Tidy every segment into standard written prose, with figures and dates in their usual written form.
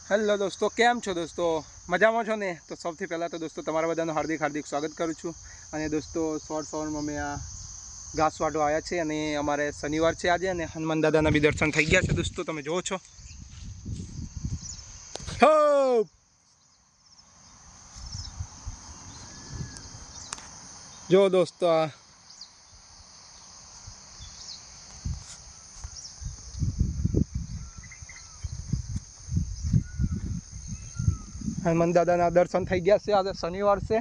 Hello દોસ્તો, કેમ છો દોસ્તો? મજામાં છો ને? તો સૌથી પહેલાં તો દોસ્તો તમારા બધાનું હાર્દિક સ્વાગત કરું છું. અને દોસ્તો સવારમાં અમે આ ઘાસ વાટો આવ્યા છે અને અમારે શનિવાર છે આજે, અને હનુમાન દાદાના બી દર્શન થઈ ગયા છે દોસ્તો, તમે જુઓ છો. હો જો દોસ્તો, આ હનુમાન દાદાના દર્શન થઈ ગયા છે. આજે શનિવાર છે.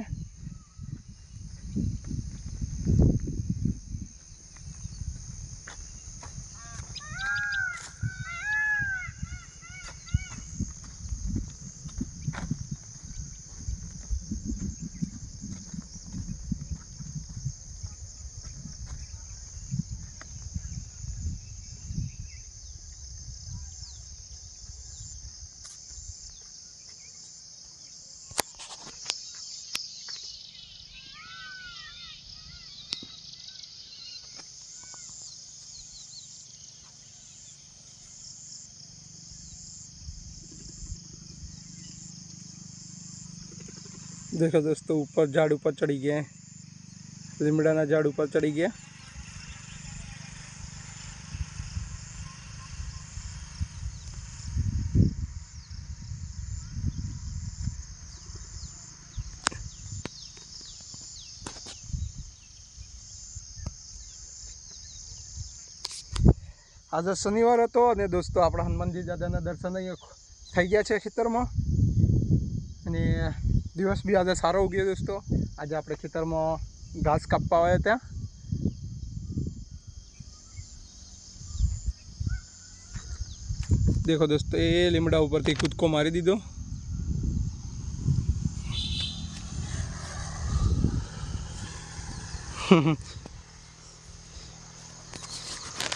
देखो दोस्तों, ऊपर झाड़ ऊपर चढ़ी गए, લીમડાના ઝાડ ઉપર ચડી ગયા. આજે શનિવાર હતો અને દોસ્તો આપણા હનુમાનજી દાદાના દર્શન અહીંયા થઈ ગયા છે ખેતરમાં. અને દિવસ બી આજે સારો ઉગ્યો દોસ્તો. આજે આપણે ખેતરમાં ઘાસ કાપવા આવ્યા ત્યાં. દેખો દોસ્તો, એ લીમડા ઉપરથી કૂદકો મારી દીધો.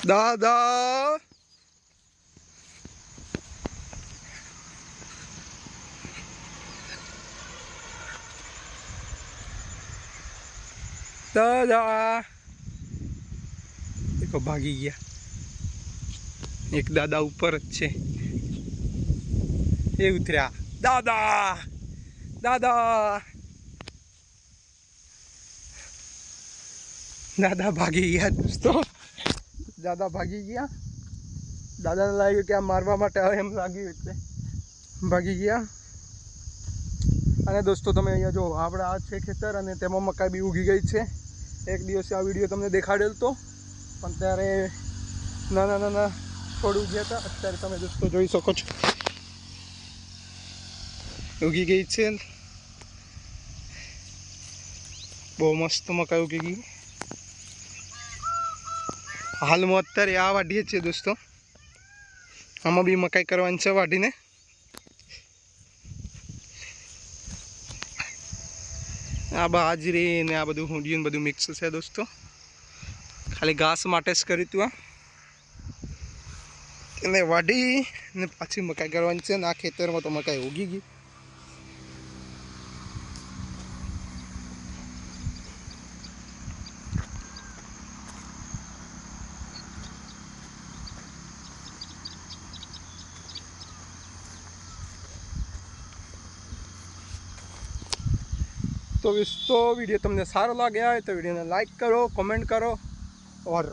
દાદા દાદા દેખો, ભાગી ગયા. એક દાદા ઉપર જ છે, એ ઉતર્યા. દાદા દાદા દાદા ભાગી ગયા દોસ્તો. દાદા ભાગી ગયા. દાદાને લાગ્યું કે આ મારવા માટે આવે એમ લાગ્યું, એટલે ભાગી ગયા. અને દોસ્તો તમે અહીંયા જો, આપણે આ છે ખેતર અને તેમાં મકાઈ બી ઉગી ગઈ છે. એક દિવસે આ વિડીયો તમને દેખાડેલ તો, પણ ત્યારે નાના નાના છોડ ઉગ્યા હતા. અત્યારે તમે દોસ્તો જોઈ શકો છો, ઉગી ગઈ છે. બહુ મસ્ત મકાઈ ઉગી ગઈ. હાલમાં અત્યારે આ વાઢીએ છીએ દોસ્તો. આમાં બી મકાઈ કરવાની છે વાઢીને. આ બાજરી ને આ બધું હુંડિયું બધું મિક્સ છે દોસ્તો. ખાલી ઘાસ માટે જ કર્યું હતું. એને વાઢી ને પાછી મકાઈ કરવાની છે. ને આ ખેતરમાં તો મકાઈ ઉગી ગઈ. तो दोस्तों वीडियो तुमने सारा लगा है तो वीडियो ने लाइक करो, कमेंट करो और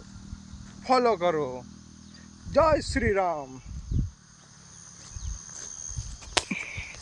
फॉलो करो. जय श्री राम.